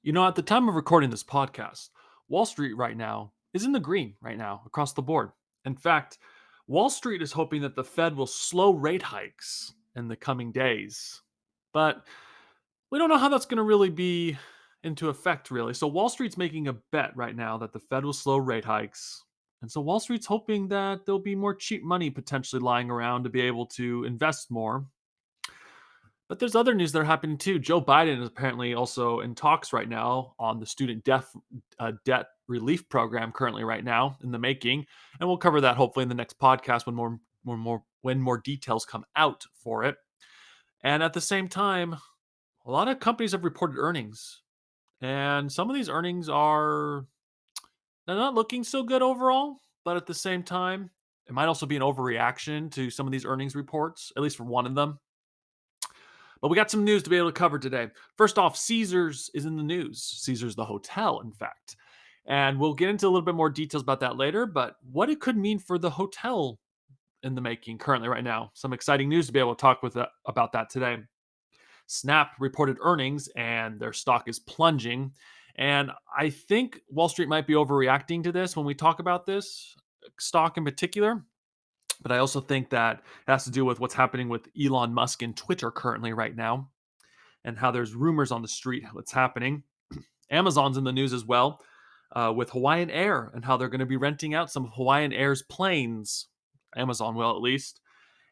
At the time of recording this podcast, Wall Street right now is in the green right now across the board. In fact, Wall Street is hoping that the Fed will slow rate hikes in the coming days. But we don't know how that's going to really be into effect, really. So Wall Street's making a bet right now that the Fed will slow rate hikes. And so Wall Street's hoping that there'll be more cheap money potentially lying around to be able to invest more. But there's other news that are happening too. Joe Biden is apparently also in talks right now on the debt relief program currently right now in the making, and we'll cover that hopefully in the next podcast when more details come out for it. And at the same time, a lot of companies have reported earnings, and some of these earnings are they're not looking so good overall. But at the same time, it might also be an overreaction to some of these earnings reports, at least for one of them. But we got some news to be able to cover today. First off, Caesars is in the news. Caesars, the hotel, in fact. And we'll get into a little bit more details about that later, but what it could mean for the hotel in the making currently right now. Some exciting news to be able to talk about that today. Snap reported earnings and their stock is plunging. And I think Wall Street might be overreacting to this when we talk about this stock in particular. But I also think that it has to do with what's happening with Elon Musk and Twitter currently right now and how there's rumors on the street what's happening. Amazon's in the news as well with Hawaiian Air and how they're going to be renting out some of Hawaiian Air's planes. Amazon will, at least.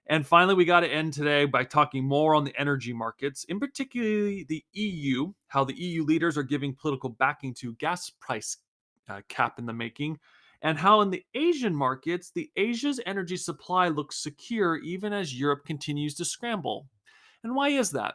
And finally, we got to end today by talking more on the energy markets, in particularly the EU, how the EU leaders are giving political backing to gas price cap in the making, and how in the Asian markets, the Asia's energy supply looks secure even as Europe continues to scramble. And why is that?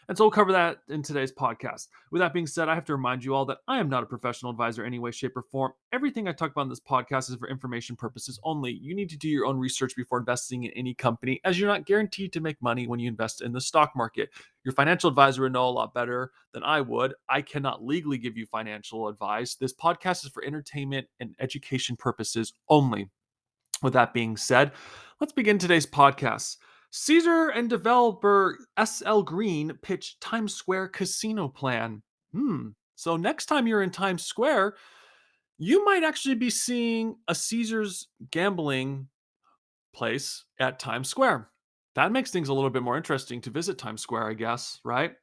And so we'll cover that in today's podcast. With that being said, I have to remind you all that I am not a professional advisor in any way, shape, or form. Everything I talk about in this podcast is for information purposes only. You need to do your own research before investing in any company, as you're not guaranteed to make money when you invest in the stock market. Your financial advisor would know a lot better than I would. I cannot legally give you financial advice. This podcast is for entertainment and education purposes only. With that being said, let's begin today's podcast. Caesar and developer SL Green pitch Times Square casino plan. So next time you're in Times Square, you might actually be seeing a Caesar's gambling place at Times Square. That makes things a little bit more interesting to visit Times Square, I guess, right?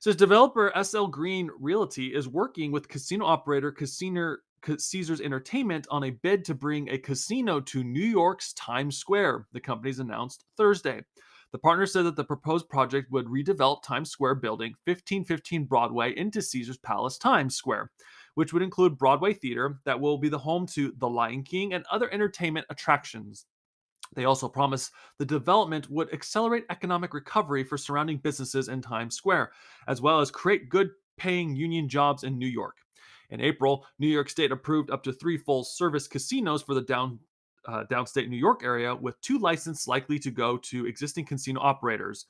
Says developer SL Green Realty is working with casino operator Caesars Entertainment on a bid to bring a casino to New York's Times Square, the company's announced Thursday. The partner said that the proposed project would redevelop Times Square building 1515 Broadway into Caesars Palace Times Square, which would include Broadway Theater that will be the home to The Lion King and other entertainment attractions. They also promised the development would accelerate economic recovery for surrounding businesses in Times Square, as well as create good paying union jobs in New York. In April, New York State approved up to 3 full service casinos for the downstate New York area, with 2 licenses likely to go to existing casino operators.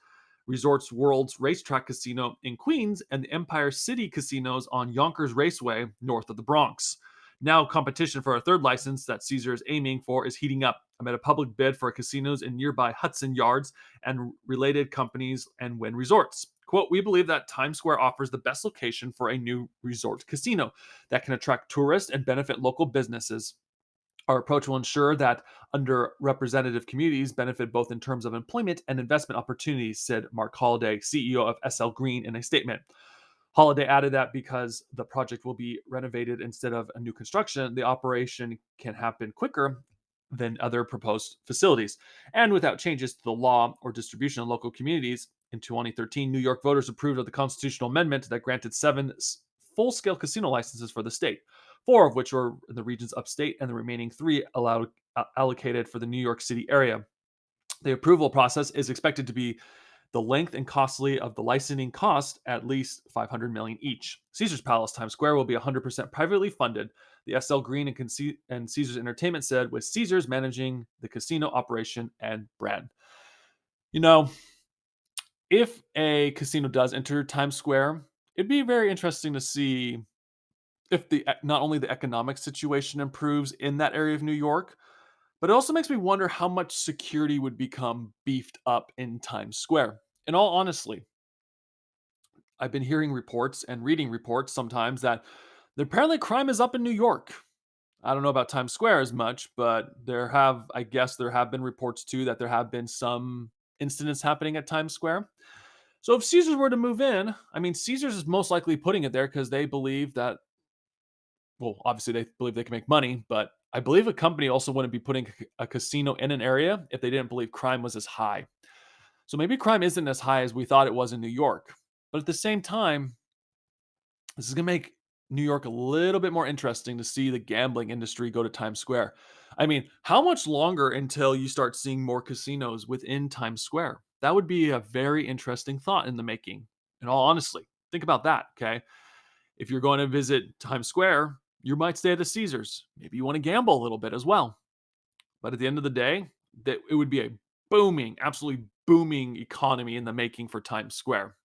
Resorts World's Racetrack Casino in Queens and the Empire City Casinos on Yonkers Raceway, north of the Bronx. Now, competition for a third license that Caesar is aiming for is heating up amid a public bid for casinos in nearby Hudson Yards and related companies and Wynn Resorts. Quote, we believe that Times Square offers the best location for a new resort casino that can attract tourists and benefit local businesses. Our approach will ensure that underrepresented communities benefit both in terms of employment and investment opportunities, said Mark Holliday, CEO of SL Green, in a statement. Holiday added that because the project will be renovated instead of a new construction, the operation can happen quicker than other proposed facilities. And without changes to the law or distribution in local communities, in 2013, New York voters approved of the constitutional amendment that granted 7 full-scale casino licenses for the state, 4 of which were in the region's upstate, and the remaining 3 allocated for the New York City area. The approval process is expected to be the length and costly of the licensing cost at least $500 million each. Caesars Palace Times Square will be 100% privately funded. The SL Green and Caesars Entertainment said, with Caesars managing the casino operation and brand. You know, if a casino does enter Times Square, it'd be very interesting to see if the not only the economic situation improves in that area of New York, but it also makes me wonder how much security would become beefed up in Times Square. In all honesty, I've been hearing reports and reading reports sometimes that apparently crime is up in New York. I don't know about Times Square as much, but I guess there have been reports too that there have been some incidents happening at Times Square. So if Caesars were to move in, I mean, Caesars is most likely putting it there because they believe that, well, obviously they believe they can make money, but I believe a company also wouldn't be putting a casino in an area if they didn't believe crime was as high. So maybe crime isn't as high as we thought it was in New York. But at the same time, this is going to make New York a little bit more interesting to see the gambling industry go to Times Square. I mean, how much longer until you start seeing more casinos within Times Square? That would be a very interesting thought in the making. In all honesty, think about that. Okay. If you're going to visit Times Square, you might stay at the Caesars. Maybe you want to gamble a little bit as well. But at the end of the day, that it would be a booming, absolutely booming economy in the making for Times Square.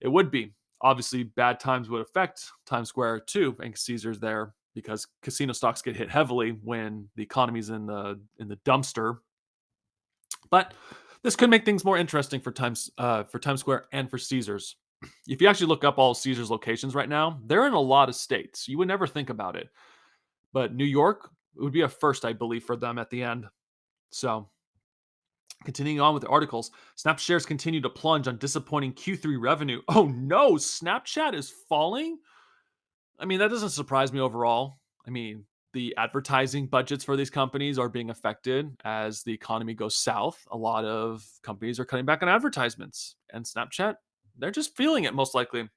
It would be. Obviously, bad times would affect Times Square too, and Caesars there because casino stocks get hit heavily when the economy's in the dumpster. But this could make things more interesting for Times Square and for Caesars. If you actually look up all Caesars locations right now, they're in a lot of states. You would never think about it, but New York would be a first, I believe, for them at the end. So continuing on with the articles, Snap shares continue to plunge on disappointing Q3 revenue. Oh no, Snapchat is falling? I mean, that doesn't surprise me overall. I mean, the advertising budgets for these companies are being affected as the economy goes south. A lot of companies are cutting back on advertisements, and Snapchat, they're just feeling it most likely.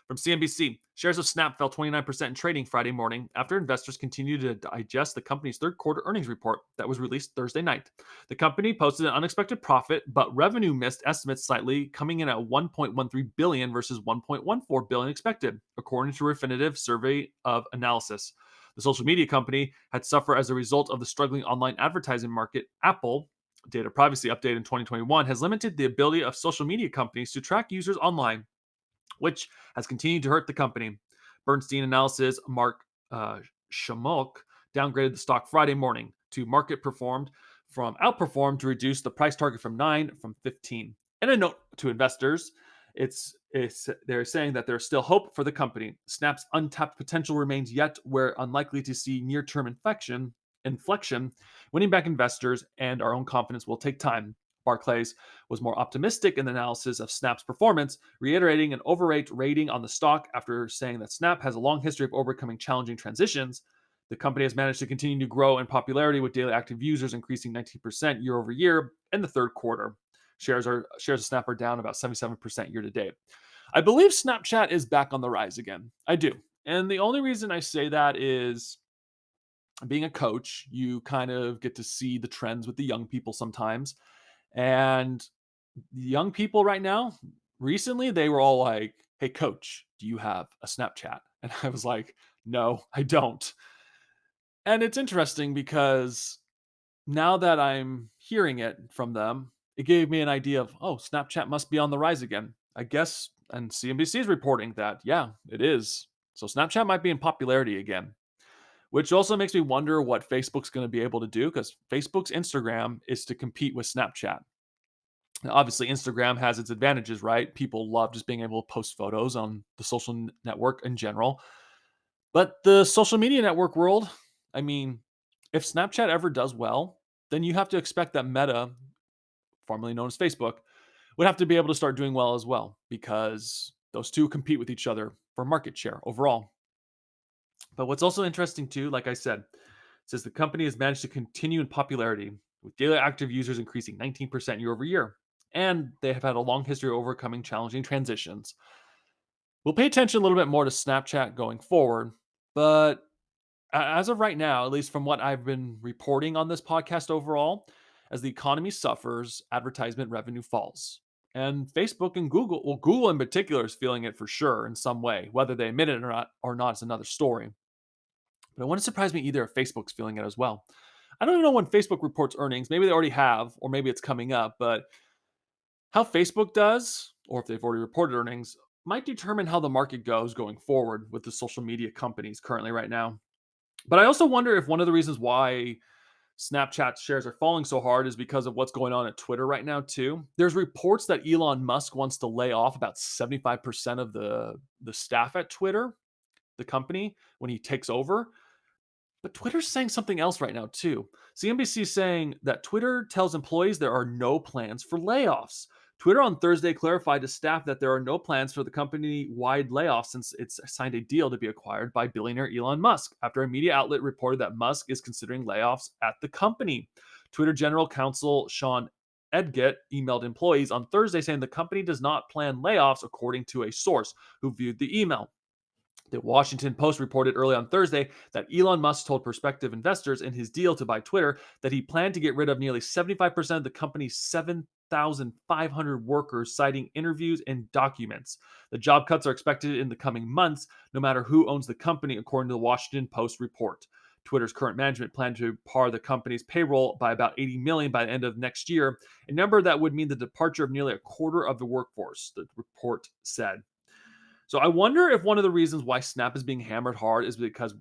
From CNBC, shares of Snap fell 29% in trading Friday morning after investors continued to digest the company's third quarter earnings report that was released Thursday night. The company posted an unexpected profit, but revenue missed estimates slightly, coming in at 1.13 billion versus 1.14 billion expected, according to Refinitiv survey of analysis. The social media company had suffered as a result of the struggling online advertising market. Apple, data privacy update in 2021, has limited the ability of social media companies to track users online, which has continued to hurt the company. Bernstein analysis Mark Shamok downgraded the stock Friday morning to market performed from outperformed to reduce the price target from 9 from 15. And a note to investors, it's they're saying that there's still hope for the company. Snap's untapped potential remains, yet we're unlikely to see near-term inflection. Winning back investors and our own confidence will take time. Barclays was more optimistic in the analysis of Snap's performance, reiterating an overrate rating on the stock after saying that Snap has a long history of overcoming challenging transitions. The company has managed to continue to grow in popularity with daily active users increasing 19% year over year in the third quarter. Shares of Snap are down about 77% year to date. I believe Snapchat is back on the rise again. I do. And the only reason I say that is being a coach, you kind of get to see the trends with the young people sometimes. And the young people right now, recently, they were all like, "Hey, coach, do you have a Snapchat?" And I was like, "No, I don't." And it's interesting because now that I'm hearing it from them, it gave me an idea of, oh, Snapchat must be on the rise again. I guess, and CNBC is reporting that, yeah, it is. So Snapchat might be in popularity again, which also makes me wonder what Facebook's going to be able to do because Facebook's Instagram is to compete with Snapchat. Now, obviously, Instagram has its advantages, right? People love just being able to post photos on the social network in general. But the social media network world, I mean, if Snapchat ever does well, then you have to expect that Meta, formerly known as Facebook, would have to be able to start doing well as well because those two compete with each other for market share overall. But what's also interesting too, like I said, says the company has managed to continue in popularity with daily active users increasing 19% year over year. And they have had a long history of overcoming challenging transitions. We'll pay attention a little bit more to Snapchat going forward, but as of right now, at least from what I've been reporting on this podcast overall, as the economy suffers, advertisement revenue falls. And Facebook and Google, well, Google in particular is feeling it for sure in some way. Whether they admit it or not is another story. But it wouldn't surprise me either if Facebook's feeling it as well. I don't even know when Facebook reports earnings. Maybe they already have, or maybe it's coming up. But how Facebook does, or if they've already reported earnings, might determine how the market goes going forward with the social media companies currently right now. But I also wonder if one of the reasons why Snapchat shares are falling so hard is because of what's going on at Twitter right now too. There's reports that Elon Musk wants to lay off about 75% of the staff at Twitter, the company, when he takes over. But Twitter's saying something else right now, too. CNBC is saying that Twitter tells employees there are no plans for layoffs. Twitter on Thursday clarified to staff that there are no plans for the company wide layoffs since it's signed a deal to be acquired by billionaire Elon Musk after a media outlet reported that Musk is considering layoffs at the company. Twitter General Counsel Sean Edgett emailed employees on Thursday saying the company does not plan layoffs, according to a source who viewed the email. The Washington Post reported early on Thursday that Elon Musk told prospective investors in his deal to buy Twitter that he planned to get rid of nearly 75% of the company's 7,500 workers, citing interviews and documents. The job cuts are expected in the coming months, no matter who owns the company, according to the Washington Post report. Twitter's current management plan to par the company's payroll by about 80 million by the end of next year, a number that would mean the departure of nearly a quarter of the workforce, the report said. So I wonder if one of the reasons why Snap is being hammered hard is because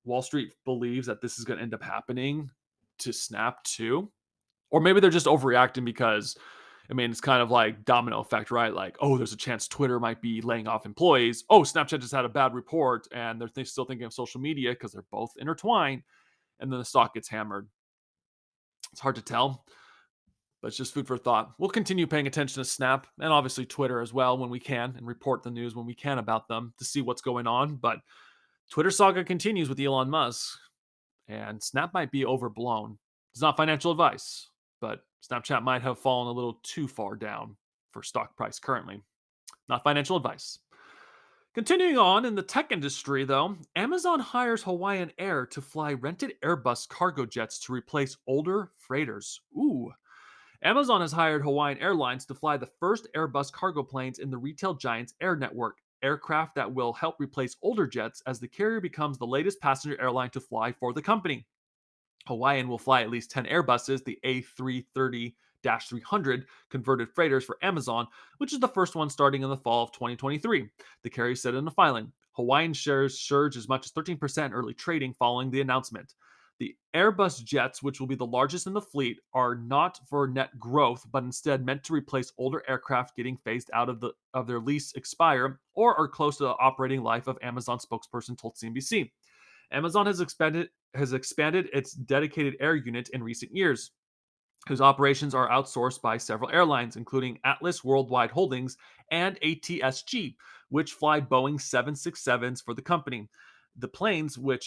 Wall Street believes that this is going to end up happening to Snap too. Or maybe they're just overreacting because, I mean, it's kind of like domino effect, right? Like, oh, there's a chance Twitter might be laying off employees. Oh, Snapchat just had a bad report and they're still thinking of social media because they're both intertwined. And then the stock gets hammered. It's hard to tell, but it's just food for thought. We'll continue paying attention to Snap and obviously Twitter as well when we can and report the news when we can about them to see what's going on. But Twitter saga continues with Elon Musk, and Snap might be overblown. It's not financial advice, but Snapchat might have fallen a little too far down for stock price currently. Not financial advice. Continuing on in the tech industry, though, Amazon hires Hawaiian Air to fly rented Airbus cargo jets to replace older freighters. Ooh. Amazon has hired Hawaiian Airlines to fly the first Airbus cargo planes in the retail giant's air network, aircraft that will help replace older jets as the carrier becomes the latest passenger airline to fly for the company. Hawaiian will fly at least 10 Airbuses, the A330 300 converted freighters for Amazon, which is the first one starting in the fall of 2023. The carrier said in a filing. Hawaiian shares surged as much as 13% early trading following the announcement. The Airbus jets, which will be the largest in the fleet, are not for net growth, but instead meant to replace older aircraft getting phased out of their lease expire or are close to the operating life of Amazon spokesperson told CNBC. Amazon has expanded its dedicated air unit in recent years, whose operations are outsourced by several airlines, including Atlas Worldwide Holdings and ATSG, which fly Boeing 767s for the company. The planes with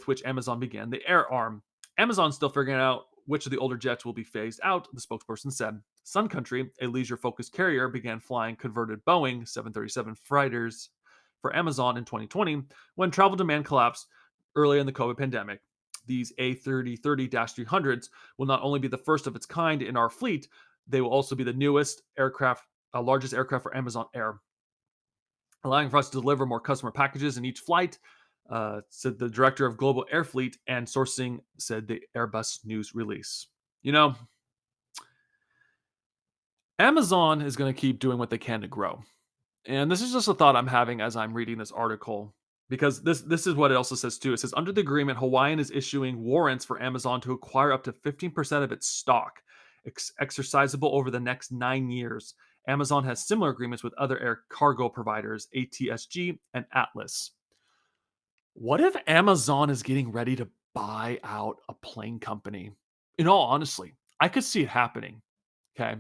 which Amazon began the air arm. Amazon's still figuring out which of the older jets will be phased out, the spokesperson said. Sun Country, a leisure-focused carrier, began flying converted Boeing 737 freighters for Amazon in 2020 when travel demand collapsed early in the COVID pandemic. These A330 300s will not only be the first of its kind in our fleet, they will also be the newest aircraft, largest aircraft for Amazon Air, allowing for us to deliver more customer packages in each flight, said the director of global air fleet and sourcing, said the Airbus news release. You know, Amazon is going to keep doing what they can to grow. And this is just a thought I'm having as I'm reading this article, because this is what it also says too. It says under the agreement, Hawaiian is issuing warrants for Amazon to acquire up to 15% of its stock, exercisable over the next 9 years. Amazon has similar agreements with other air cargo providers, ATSG and Atlas. What if Amazon is getting ready to buy out a plane company? In all honesty, I could see it happening. Okay.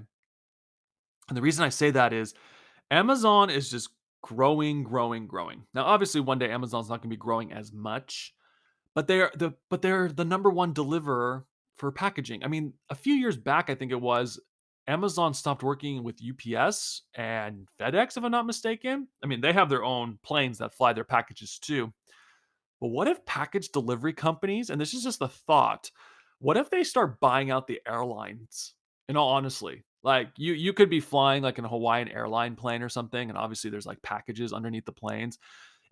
And the reason I say that is Amazon is just growing, growing, growing. Now, obviously, one day Amazon's not going to be growing as much, but they're the number one deliverer for packaging. I mean, a few years back, I think it was, Amazon stopped working with UPS and FedEx, if I'm not mistaken. I mean, they have their own planes that fly their packages too. But what if package delivery companies, and this is just a thought, what if they start buying out the airlines? In all honesty, like you could be flying like in a Hawaiian airline plane or something, and obviously there's like packages underneath the planes.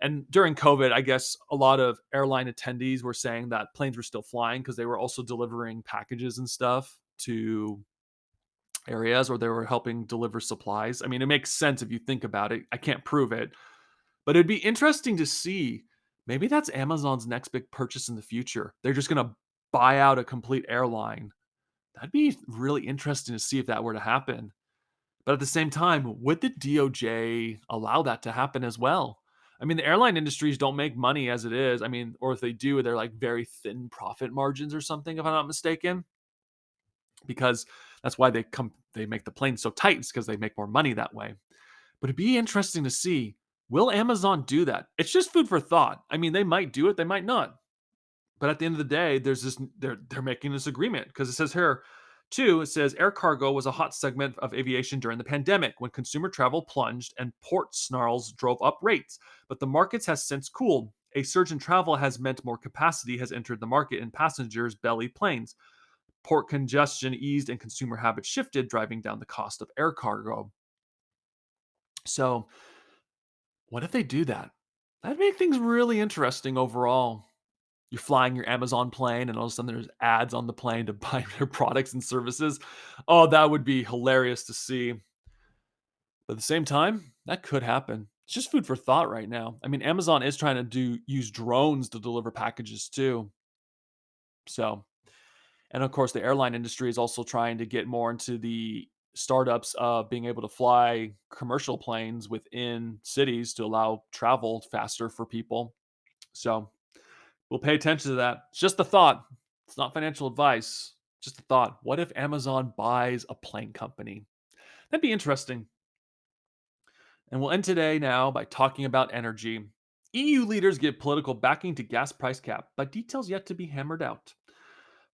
And during COVID, I guess a lot of airline attendees were saying that planes were still flying because they were also delivering packages and stuff to areas, or they were helping deliver supplies. I mean, it makes sense if you think about it. I can't prove it, but it'd be interesting to see. Maybe that's Amazon's next big purchase in the future. They're just going to buy out a complete airline. That'd be really interesting to see if that were to happen. But at the same time, would the DOJ allow that to happen as well? I mean, the airline industries don't make money as it is. I mean, or if they do, they're like very thin profit margins or something, if I'm not mistaken, because that's why they make the planes so tight, is because they make more money that way. But it'd be interesting to see, will Amazon do that? It's just food for thought. I mean, they might do it, they might not. But at the end of the day, there's this they're making this agreement because it says here too, it says air cargo was a hot segment of aviation during the pandemic when consumer travel plunged and port snarls drove up rates. But the markets has since cooled. A surge in travel has meant more capacity has entered the market and passengers belly planes. Port congestion eased and consumer habits shifted, driving down the cost of air cargo. So, what if they do that? That'd make things really interesting overall. You're flying your Amazon plane, and all of a sudden there's ads on the plane to buy their products and services. Oh, that would be hilarious to see. But at the same time, that could happen. It's just food for thought right now. I mean, Amazon is trying to use drones to deliver packages too. So, and of course, the airline industry is also trying to get more into the startups of being able to fly commercial planes within cities to allow travel faster for people. So, we'll pay attention to that. It's just a thought. It's not financial advice. Just a thought. What if Amazon buys a plane company? That'd be interesting. And we'll end today now by talking about energy. EU leaders give political backing to gas price cap, but details yet to be hammered out.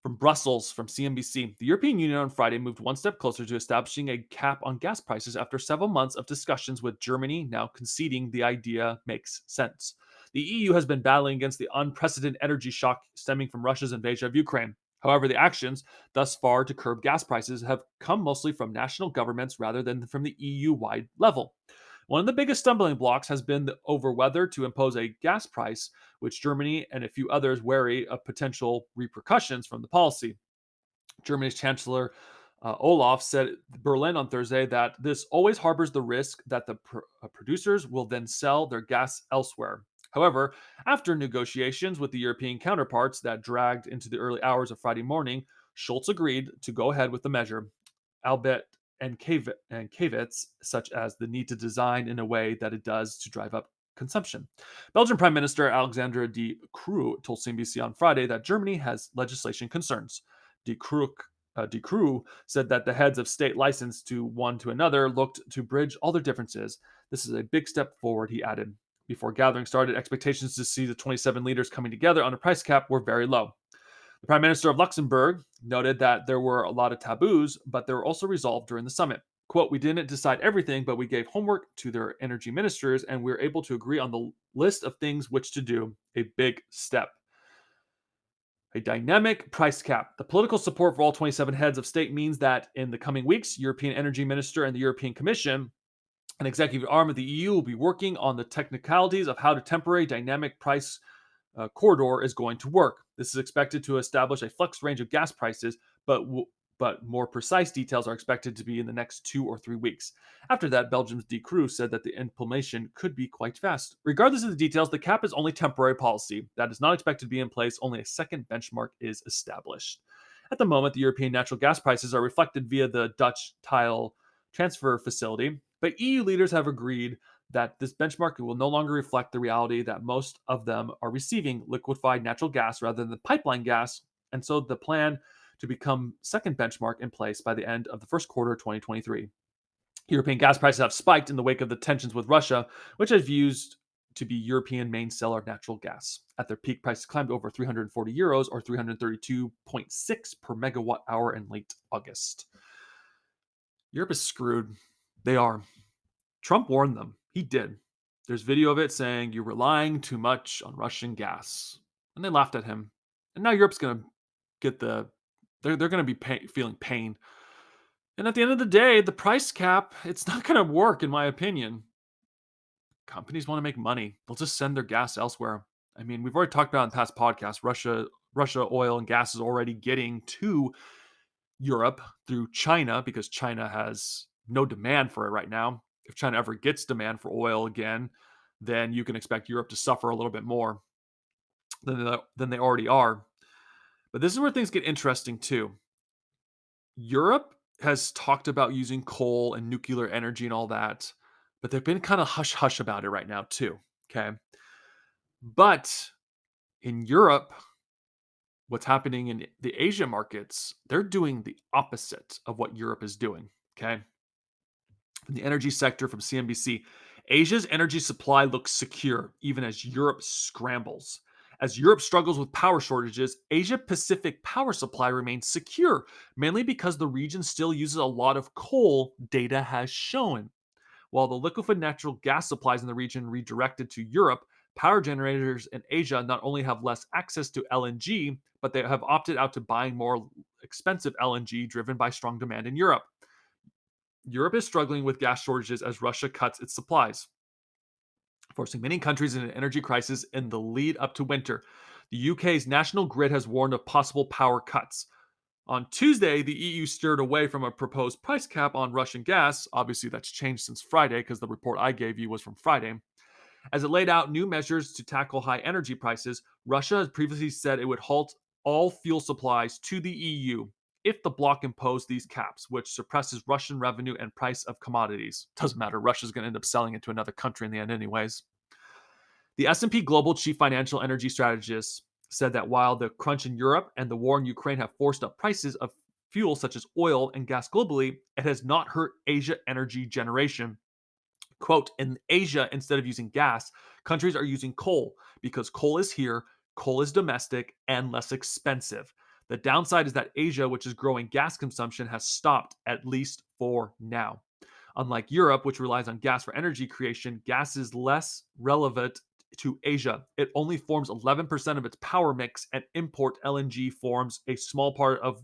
From Brussels, from CNBC, the European Union on Friday moved one step closer to establishing a cap on gas prices after several months of discussions, with Germany now conceding the idea makes sense. The EU has been battling against the unprecedented energy shock stemming from Russia's invasion of Ukraine. However, the actions thus far to curb gas prices have come mostly from national governments rather than from the EU wide level. One of the biggest stumbling blocks has been over whether to impose a gas price, which Germany and a few others wary of potential repercussions from the policy. Germany's Chancellor Olaf said at Berlin on Thursday that this always harbors the risk that the producers will then sell their gas elsewhere. However, after negotiations with the European counterparts that dragged into the early hours of Friday morning, Schultz agreed to go ahead with the measure, albeit caveats such as the need to design in a way that it does to drive up consumption. Belgian Prime Minister Alexandre De Croo told CNBC on Friday that Germany has legislation concerns. De Croo said that the heads of state licensed to one to another looked to bridge all their differences. This is a big step forward, he added. Before gathering started, expectations to see the 27 leaders coming together on a price cap were very low. The Prime Minister of Luxembourg noted that there were a lot of taboos, but they were also resolved during the summit. Quote, we didn't decide everything, but we gave homework to their energy ministers and we were able to agree on the list of things which to do. A big step. A dynamic price cap. The political support for all 27 heads of state means that in the coming weeks, European Energy Minister and the European Commission, an executive arm of the EU, will be working on the technicalities of how the temporary dynamic price corridor is going to work. This is expected to establish a flex range of gas prices, but more precise details are expected to be in the next 2 or 3 weeks. After that, Belgium's De Croo said that the implementation could be quite fast. Regardless of the details, the cap is only temporary policy. That is not expected to be in place. Only a second benchmark is established. At the moment, the European natural gas prices are reflected via the Dutch tile transfer facility, but EU leaders have agreed that this benchmark will no longer reflect the reality that most of them are receiving liquefied natural gas rather than pipeline gas, and so the plan to become second benchmark in place by the end of the first quarter of 2023. European gas prices have spiked in the wake of the tensions with Russia, which is used to be European main seller of natural gas. At their peak, prices climbed over 340 euros or 332.6 per megawatt hour in late August. Europe is screwed. They are. Trump warned them. He did. There's video of it saying you're relying too much on Russian gas. And they laughed at him. And now Europe's going to get they're going to be feeling pain. And at the end of the day, the price cap, it's not going to work in my opinion. Companies want to make money. They'll just send their gas elsewhere. I mean, we've already talked about in past podcasts, Russia oil and gas is already getting to Europe through China because China has no demand for it right now. If China ever gets demand for oil again, then you can expect Europe to suffer a little bit more than they already are. But this is where things get interesting too. Europe has talked about using coal and nuclear energy and all that, but they've been kind of hush hush about it right now too. Okay. But in Europe, what's happening in the Asia markets, they're doing the opposite of what Europe is doing. Okay. From the energy sector from CNBC, Asia's energy supply looks secure even as Europe scrambles. As Europe struggles with power shortages, Asia Pacific power supply remains secure, mainly because the region still uses a lot of coal, data has shown. While the liquefied natural gas supplies in the region redirected to Europe, power generators in Asia not only have less access to LNG, but they have opted out to buying more expensive LNG driven by strong demand in Europe. Europe is struggling with gas shortages as Russia cuts its supplies, forcing many countries into an energy crisis in the lead up to winter. The UK's national grid has warned of possible power cuts. On Tuesday, the EU steered away from a proposed price cap on Russian gas. Obviously, that's changed since Friday because the report I gave you was from Friday. As it laid out new measures to tackle high energy prices, Russia has previously said it would halt all fuel supplies to the EU if the bloc imposed these caps, which suppresses Russian revenue and price of commodities. Doesn't matter, Russia's going to end up selling it to another country in the end anyways. The S&P Global chief financial energy strategist said that while the crunch in Europe and the war in Ukraine have forced up prices of fuel such as oil and gas globally, it has not hurt Asia energy generation. Quote, in Asia, instead of using gas, countries are using coal because coal is here, coal is domestic, and less expensive. The downside is that Asia, which is growing gas consumption, has stopped, at least for now. Unlike Europe, which relies on gas for energy creation, gas is less relevant to Asia. It only forms 11% of its power mix, and import LNG forms a small part of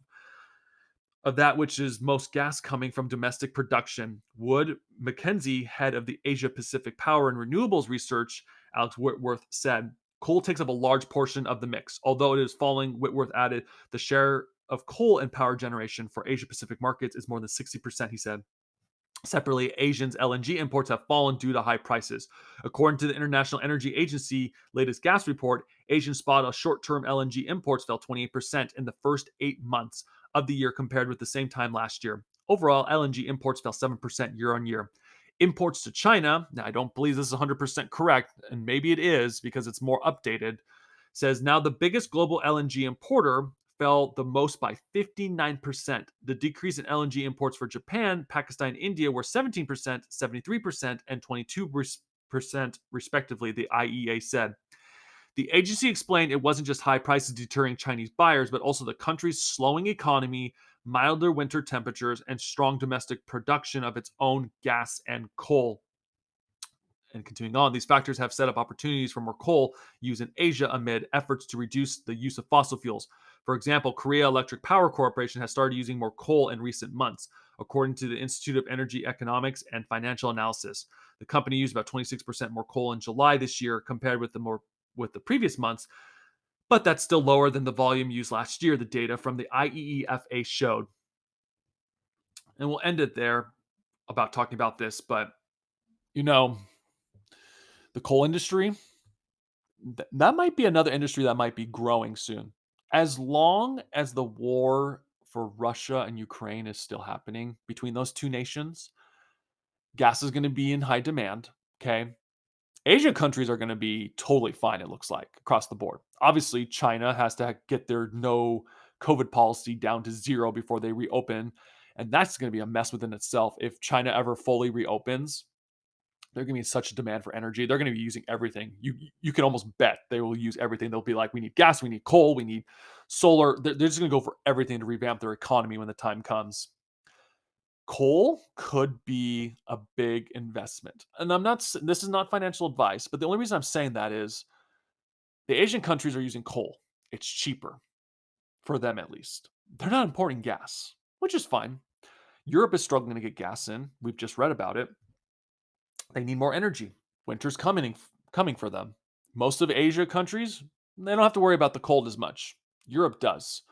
that which is most gas coming from domestic production. Wood Mackenzie, head of the Asia Pacific Power and Renewables Research, Alex Whitworth said, coal takes up a large portion of the mix. Although it is falling, Whitworth added, the share of coal in power generation for Asia Pacific markets is more than 60%, he said. Separately, Asians' LNG imports have fallen due to high prices. According to the International Energy Agency latest gas report, Asian spot short-term LNG imports fell 28% in the first 8 months of the year compared with the same time last year. Overall, LNG imports fell 7% year on year. Imports to China, now I don't believe this is 100% correct, and maybe it is because it's more updated, says now the biggest global LNG importer fell the most by 59%. The decrease in LNG imports for Japan, Pakistan, and India were 17%, 73%, and 22% respectively, the IEA said. The agency explained it wasn't just high prices deterring Chinese buyers, but also the country's slowing economy, milder winter temperatures, and strong domestic production of its own gas and coal. And continuing on, these factors have set up opportunities for more coal used in Asia amid efforts to reduce the use of fossil fuels. For example, Korea Electric Power Corporation has started using more coal in recent months, according to the Institute of Energy Economics and Financial Analysis. The company used about 26% more coal in July this year compared with the previous months, but that's still lower than the volume used last year, the data from the IEEFA showed. And we'll end it there about talking about this, but you know, the coal industry, that might be another industry that might be growing soon. As long as the war for Russia and Ukraine is still happening between those two nations, gas is going to be in high demand. Okay. Asian countries are going to be totally fine, it looks like, across the board. Obviously, China has to get their no COVID policy down to zero before they reopen. And that's going to be a mess within itself. If China ever fully reopens, they're going to be in such a demand for energy. They're going to be using everything. You can almost bet they will use everything. They'll be like, we need gas, we need coal, we need solar. They're just going to go for everything to revamp their economy when the time comes. Coal could be a big investment. And this is not financial advice, but the only reason I'm saying that is the Asian countries are using coal. It's cheaper for them at least. They're not importing gas, which is fine. Europe is struggling to get gas in. We've just read about it. They need more energy. Winter's coming for them. Most of Asia countries, they don't have to worry about the cold as much. Europe does.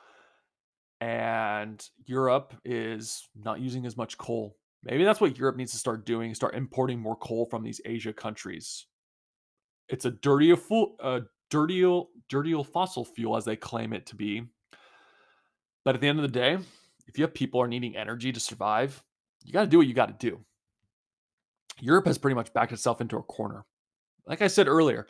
And Europe is not using as much coal. Maybe that's what Europe needs to start doing, start importing more coal from these Asia countries. It's a dirty fossil fuel as they claim it to be. But at the end of the day, if you have people are needing energy to survive, you got to do what you got to do. Europe has pretty much backed itself into a corner. Like I said earlier,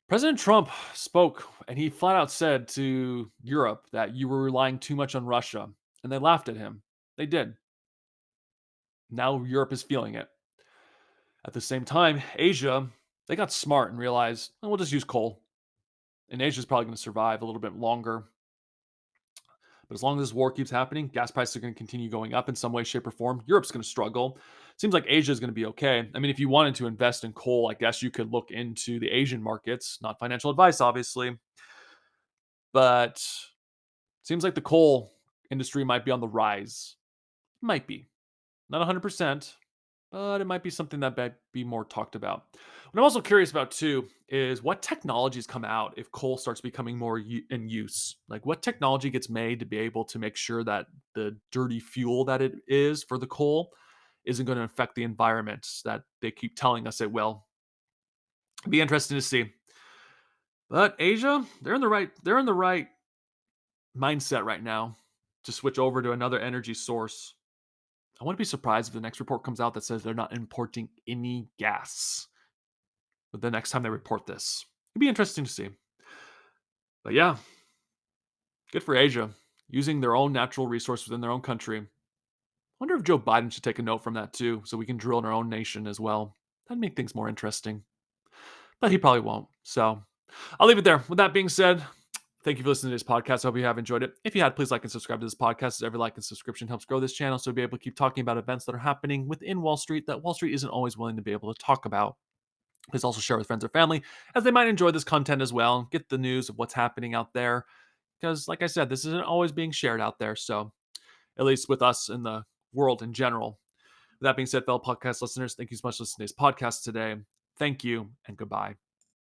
President Trump spoke and he flat out said to Europe that you were relying too much on Russia, and they laughed at him. They did. Now Europe is feeling it. At the same time, Asia, they got smart and realized, "Oh, we'll just use coal." And Asia's probably going to survive a little bit longer. But as long as this war keeps happening, gas prices are going to continue going up in some way, shape, or form. Europe's going to struggle. Seems like Asia is going to be okay. I mean, if you wanted to invest in coal, I guess you could look into the Asian markets. Not financial advice, obviously, but seems like the coal industry might be on the rise. Might be. Not 100%, but it might be something that might be more talked about. What I'm also curious about too is what technologies come out if coal starts becoming more in use. Like what technology gets made to be able to make sure that the dirty fuel that it is for the coal isn't going to affect the environment that they keep telling us it will. It'd be interesting to see. But Asia, they're in the right mindset right now to switch over to another energy source. I wouldn't be surprised if the next report comes out that says they're not importing any gas. But the next time they report this, it'd be interesting to see. But yeah, good for Asia using their own natural resources within their own country. I wonder if Joe Biden should take a note from that too, so we can drill in our own nation as well. That'd make things more interesting. But he probably won't. So I'll leave it there. With that being said, thank you for listening to this podcast. I hope you have enjoyed it. If you had, please like and subscribe to this podcast, as every like and subscription helps grow this channel, so we'll be able to keep talking about events that are happening within Wall Street that Wall Street isn't always willing to be able to talk about. Please also share with friends or family, as they might enjoy this content as well. Get the news of what's happening out there. Because, like I said, this isn't always being shared out there. So, at least with us in the world in general. With that being said, fellow podcast listeners, thank you so much for listening to this podcast today. Thank you and goodbye.